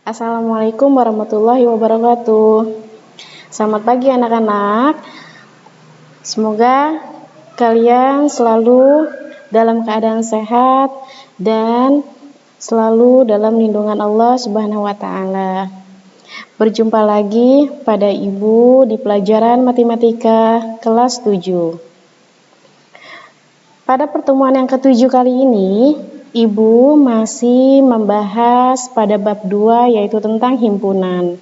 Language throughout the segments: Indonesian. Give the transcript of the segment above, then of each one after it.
Assalamualaikum warahmatullahi wabarakatuh. Selamat pagi anak-anak. Semoga kalian selalu dalam keadaan sehat dan selalu dalam lindungan Allah Subhanahu wa taala. Berjumpa lagi pada Ibu di pelajaran matematika kelas 7. Pada pertemuan yang ke-7 kali ini, Ibu masih membahas pada bab 2 yaitu tentang himpunan.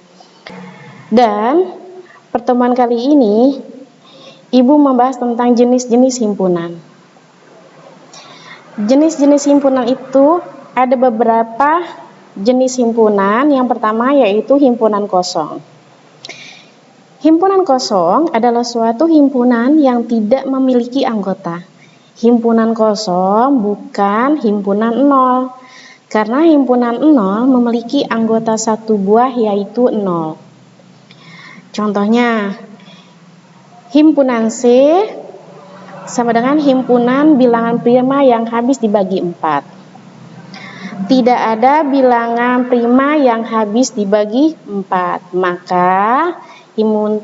Dan pertemuan kali ini Ibu membahas tentang jenis-jenis himpunan. Jenis-jenis himpunan itu ada beberapa jenis himpunan. Yang pertama yaitu himpunan kosong. Himpunan kosong adalah suatu himpunan yang tidak memiliki anggota. Himpunan kosong bukan himpunan nol, karena himpunan nol memiliki anggota satu buah yaitu 0. Contohnya, himpunan C sama dengan himpunan bilangan prima yang habis dibagi 4. Tidak ada bilangan prima yang habis dibagi 4, maka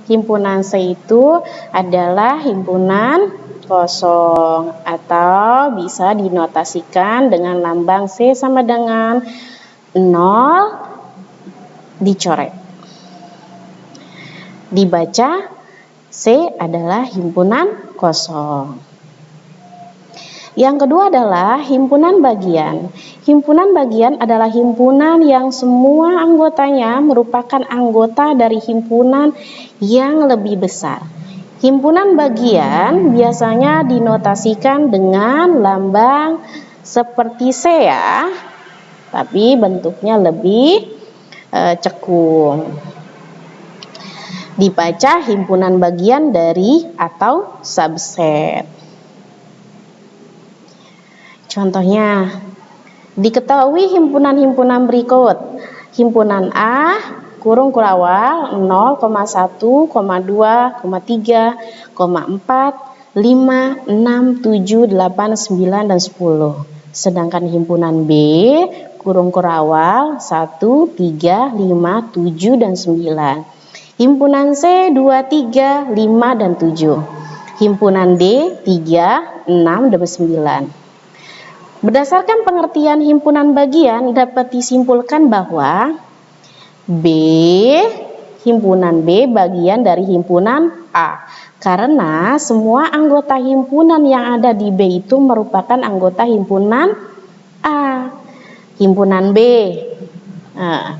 himpunan C itu adalah himpunan kosong, atau bisa dinotasikan dengan lambang C sama dengan 0 dicoret. Dibaca C adalah himpunan kosong. Yang kedua adalah himpunan bagian. Himpunan bagian adalah himpunan yang semua anggotanya merupakan anggota dari himpunan yang lebih besar. Himpunan bagian biasanya dinotasikan dengan lambang seperti C ya, tapi bentuknya lebih cekung. Dibaca himpunan bagian dari atau subset. Contohnya, diketahui himpunan-himpunan berikut. Himpunan A kurung kurawal 0,1, 2, 3, 4, 5, 6, 7, 8, 9, dan 10. Sedangkan himpunan B kurung kurawal 1, 3, 5, 7, dan 9. Himpunan C 2, 3, 5, dan 7. Himpunan D 3, 6, dan 9. Berdasarkan pengertian himpunan bagian dapat disimpulkan bahwa himpunan B bagian dari himpunan A, karena semua anggota himpunan yang ada di B itu merupakan anggota himpunan A. Himpunan B,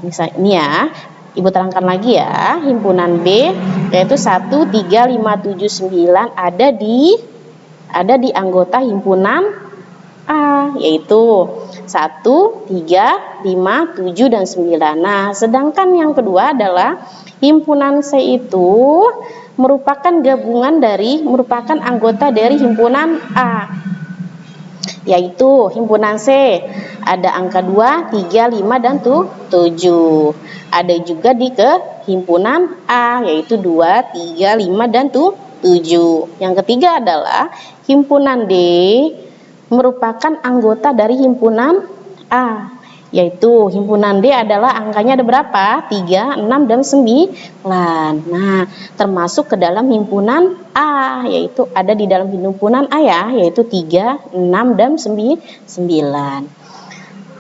misalnya ini ya, Ibu terangkan lagi ya, himpunan B yaitu 1, 3, 5, 7, 9 ada di anggota himpunan A, yaitu 1, 3, 5, 7, dan 9. Nah, sedangkan yang kedua adalah himpunan C itu merupakan anggota dari himpunan A, yaitu himpunan C ada angka 2, 3, 5, dan 7. Ada juga di himpunan A yaitu 2, 3, 5, dan 7. Yang ketiga adalah himpunan D merupakan anggota dari himpunan A, yaitu himpunan D adalah angkanya ada berapa? 3, 6, dan 9. Nah, termasuk ke dalam himpunan A, yaitu ada di dalam himpunan A ya, yaitu 3, 6, dan 9.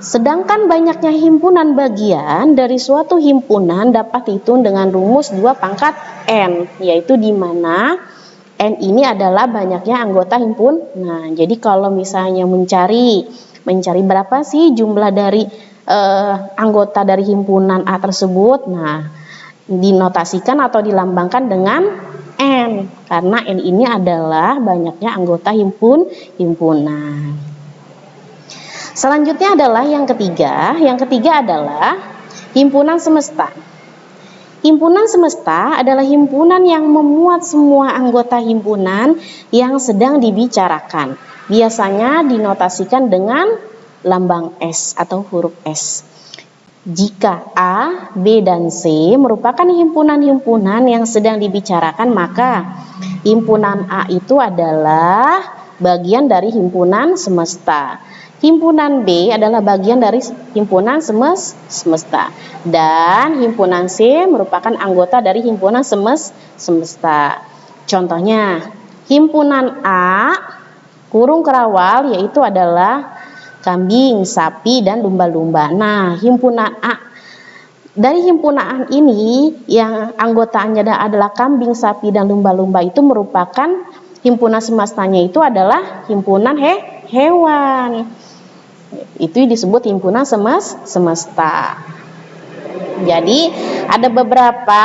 Sedangkan banyaknya himpunan bagian dari suatu himpunan dapat dihitung dengan rumus 2 pangkat N, yaitu di mana N ini adalah banyaknya anggota himpunan. Jadi kalau misalnya mencari berapa sih jumlah dari anggota dari himpunan A tersebut, nah dinotasikan atau dilambangkan dengan N, karena N ini adalah banyaknya anggota himpunan. Selanjutnya adalah yang ketiga adalah himpunan semesta. Himpunan semesta adalah himpunan yang memuat semua anggota himpunan yang sedang dibicarakan. Biasanya dinotasikan dengan lambang S atau huruf S. Jika A, B, dan C merupakan himpunan-himpunan yang sedang dibicarakan, maka himpunan A itu adalah bagian dari himpunan semesta. Himpunan B adalah bagian dari himpunan semesta dan himpunan C merupakan anggota dari himpunan semesta. Contohnya, himpunan A kurung kerawal yaitu adalah kambing, sapi, dan lumba-lumba. Nah, himpunan A dari himpunan ini yang anggotanya adalah kambing, sapi, dan lumba-lumba itu merupakan himpunan semestanya itu adalah himpunan hewan. Itu disebut himpunan semesta. Jadi ada beberapa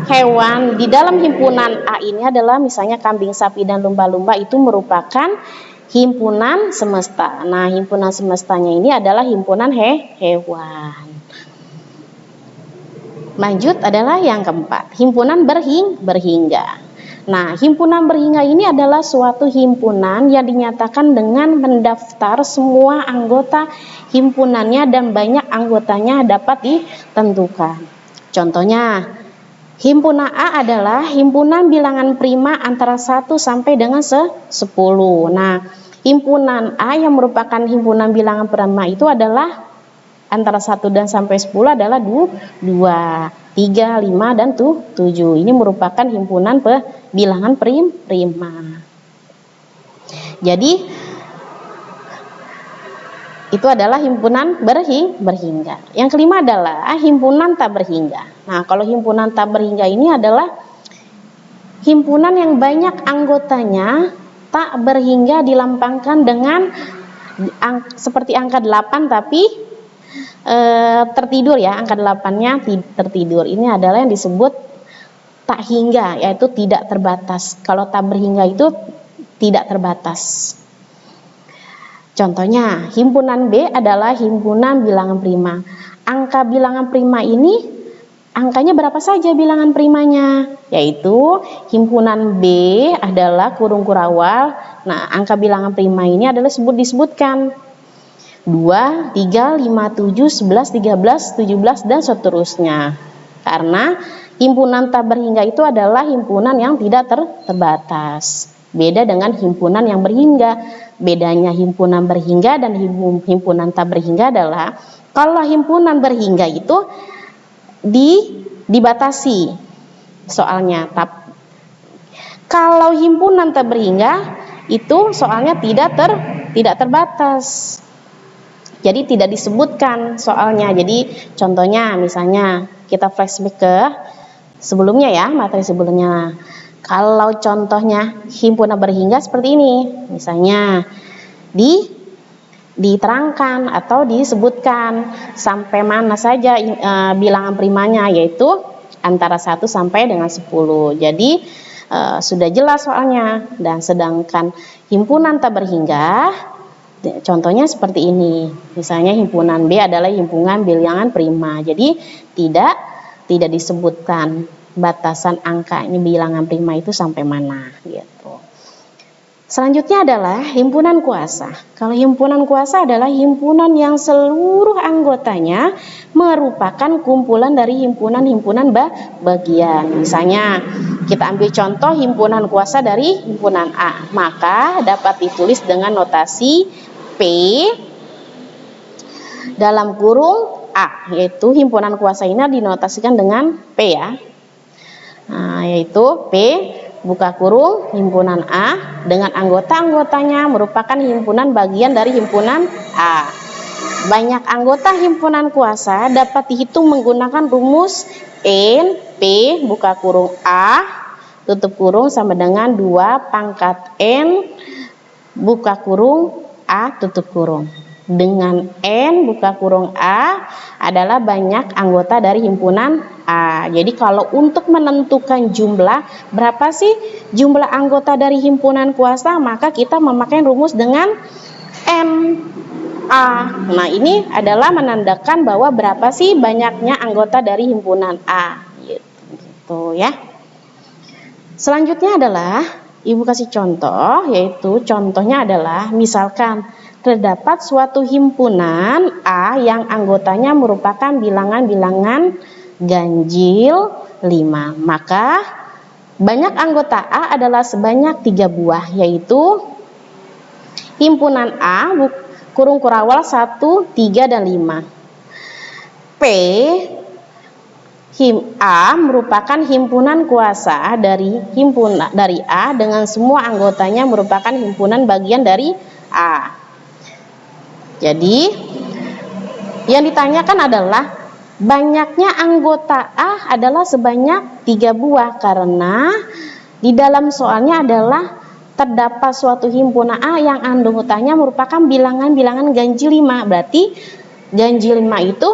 hewan di dalam himpunan A ini adalah misalnya kambing, sapi, dan lumba-lumba itu merupakan himpunan semesta. Nah, himpunan semestanya ini adalah himpunan hewan. Lanjut adalah yang keempat, himpunan berhingga. Nah, himpunan berhingga ini adalah suatu himpunan yang dinyatakan dengan mendaftar semua anggota himpunannya dan banyak anggotanya dapat ditentukan. Contohnya, himpunan A adalah himpunan bilangan prima antara 1 sampai dengan 10. Nah, himpunan A yang merupakan himpunan bilangan prima itu adalah antara 1 dan sampai 10 adalah 2, 3, 5, dan 7. Ini merupakan himpunan bilangan prima. Jadi itu adalah himpunan berhingga. Yang kelima adalah himpunan tak berhingga. Nah, kalau himpunan tak berhingga ini adalah himpunan yang banyak anggotanya tak berhingga dilambangkan dengan seperti angka 8 tapi tertidur ya, angka 8-nya tertidur. Ini adalah yang disebut tak hingga, yaitu tidak terbatas. Kalau tak berhingga itu tidak terbatas. Contohnya, himpunan B adalah himpunan bilangan prima. Angka bilangan prima ini, angkanya berapa saja bilangan primanya? Yaitu himpunan B adalah kurung kurawal. Nah, angka bilangan prima ini adalah disebutkan 2, 3, 5, 7, 11, 13, 17, dan seterusnya. Karena himpunan tak berhingga itu adalah himpunan yang tidak terbatas. Beda dengan himpunan yang berhingga. Bedanya himpunan berhingga dan himpunan tak berhingga adalah kalau himpunan berhingga itu dibatasi soalnya. Kalau himpunan tak berhingga itu soalnya tidak terbatas. Jadi tidak disebutkan soalnya. Jadi contohnya misalnya kita flashback ke sebelumnya ya, materi sebelumnya. Kalau contohnya himpunan berhingga seperti ini. Misalnya diterangkan atau disebutkan sampai mana saja bilangan primanya, yaitu antara 1 sampai dengan 10. Jadi sudah jelas soalnya. Dan sedangkan himpunan tak berhingga contohnya seperti ini. Misalnya himpunan B adalah himpunan bilangan prima. Jadi tidak disebutkan batasan angka ini bilangan prima itu sampai mana gitu. Selanjutnya adalah himpunan kuasa. Kalau himpunan kuasa adalah himpunan yang seluruh anggotanya merupakan kumpulan dari himpunan-himpunan bagian. Misalnya kita ambil contoh himpunan kuasa dari himpunan A. Maka dapat ditulis dengan notasi P dalam kurung A, yaitu himpunan kuasa ini dinotasikan dengan P ya. Nah, yaitu P buka kurung himpunan A dengan anggota-anggotanya merupakan himpunan bagian dari himpunan A. Banyak anggota himpunan kuasa dapat dihitung menggunakan rumus N P buka kurung A tutup kurung sama dengan 2 pangkat N buka kurung A tutup kurung. Dengan N buka kurung A adalah banyak anggota dari himpunan A. Jadi kalau untuk menentukan jumlah berapa sih jumlah anggota dari himpunan kuasa, maka kita memakai rumus dengan N A. Nah, ini adalah menandakan bahwa berapa sih banyaknya anggota dari himpunan A. Gitu ya. Selanjutnya adalah Ibu kasih contoh, yaitu contohnya adalah misalkan terdapat suatu himpunan A yang anggotanya merupakan bilangan-bilangan ganjil 5. Maka banyak anggota A adalah sebanyak 3 buah, yaitu himpunan A kurung kurawal 1, 3, dan 5. P A merupakan himpunan kuasa dari A dengan semua anggotanya merupakan himpunan bagian dari A. Jadi yang ditanyakan adalah banyaknya anggota A adalah sebanyak 3 buah, karena di dalam soalnya adalah terdapat suatu himpunan A yang anggotanya merupakan bilangan-bilangan ganjil 5. Berarti ganjil 5 itu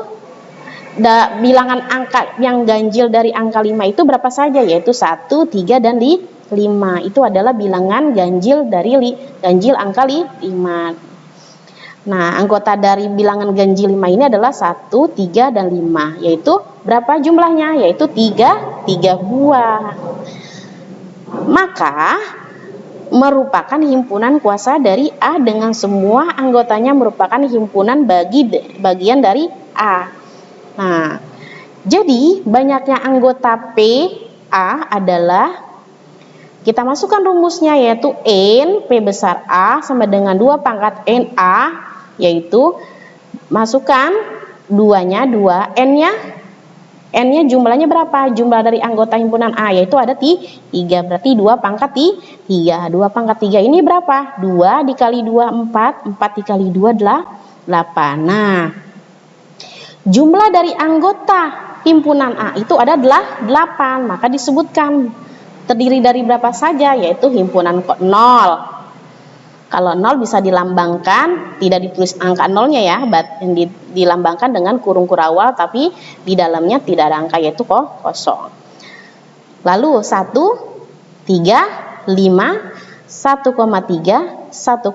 bilangan angka yang ganjil dari angka 5 itu berapa saja, yaitu 1, 3, dan 5. Itu adalah bilangan ganjil dari ganjil angka 5. Nah, anggota dari bilangan ganjil 5 ini adalah 1, 3, dan 5. Yaitu berapa jumlahnya? Yaitu 3 buah. Maka merupakan himpunan kuasa dari A dengan semua anggotanya merupakan himpunan bagian dari A. Nah, jadi banyaknya anggota P A adalah, kita masukkan rumusnya, yaitu N P besar A sama dengan 2 pangkat N A, yaitu masukkan 2-nya 2, N-nya jumlahnya berapa? Jumlah dari anggota himpunan A yaitu ada 3, berarti 2 pangkat 3. 2 pangkat 3 ini berapa? 2 dikali 2, 4. 4 dikali 2 adalah 8. Nah, jumlah dari anggota himpunan A itu ada 8. Maka disebutkan terdiri dari berapa saja, yaitu himpunan 0. Kalau 0 bisa dilambangkan, tidak ditulis angka 0-nya ya, yang dilambangkan dengan kurung kurawal, tapi di dalamnya tidak ada angka, yaitu kosong. Lalu 1, 3, 5, 1,3, 1,5,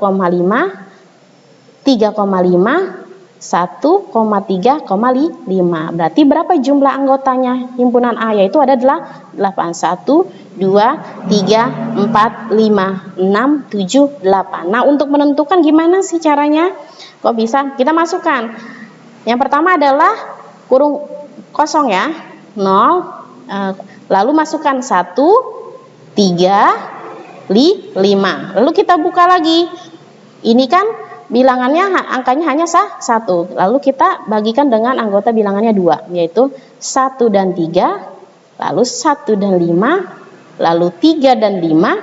3,5, 1,3,5. Berarti berapa jumlah anggotanya himpunan A? Yaitu ada 8. 1, 2, 3, 4, 5, 6, 7, 8. Nah, untuk menentukan gimana sih caranya? Kok bisa? Kita masukkan. Yang pertama adalah kurung kosong ya, 0. Lalu masukkan 1, 3, 5. Lalu kita buka lagi. Ini kan bilangannya angkanya hanya 1. Lalu kita bagikan dengan anggota bilangannya 2, yaitu 1 dan 3, lalu 1 dan 5, lalu 3 dan 5,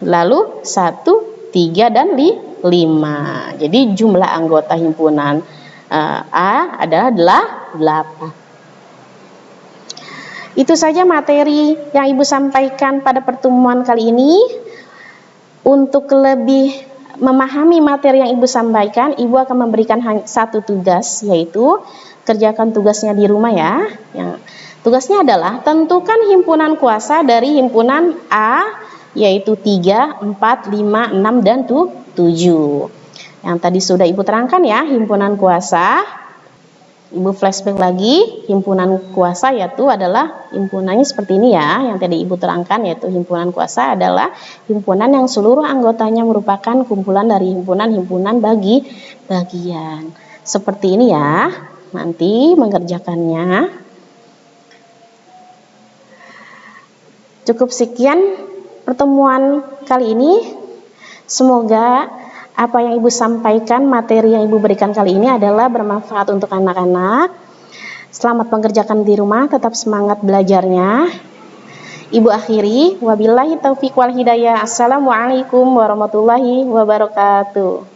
lalu 1, 3, dan 5. Jadi jumlah anggota himpunan A adalah 8. Itu saja materi yang Ibu sampaikan pada pertemuan kali ini. Untuk lebih memahami materi yang Ibu sampaikan, Ibu akan memberikan satu tugas, yaitu kerjakan tugasnya di rumah ya. Tugasnya adalah tentukan himpunan kuasa dari himpunan A, yaitu 3, 4, 5, 6, dan 7. Yang tadi sudah Ibu terangkan ya, himpunan kuasa. Ibu flashback lagi, himpunan kuasa yaitu adalah himpunannya seperti ini ya, yang tadi Ibu terangkan, yaitu himpunan kuasa adalah himpunan yang seluruh anggotanya merupakan kumpulan dari himpunan-himpunan bagian. Seperti ini ya, nanti mengerjakannya. Cukup sekian pertemuan kali ini. Semoga apa yang Ibu sampaikan, materi yang Ibu berikan kali ini adalah bermanfaat untuk anak-anak. Selamat mengerjakan di rumah, tetap semangat belajarnya. Ibu akhiri, wabillahi taufiq wal hidayah. Assalamualaikum warahmatullahi wabarakatuh.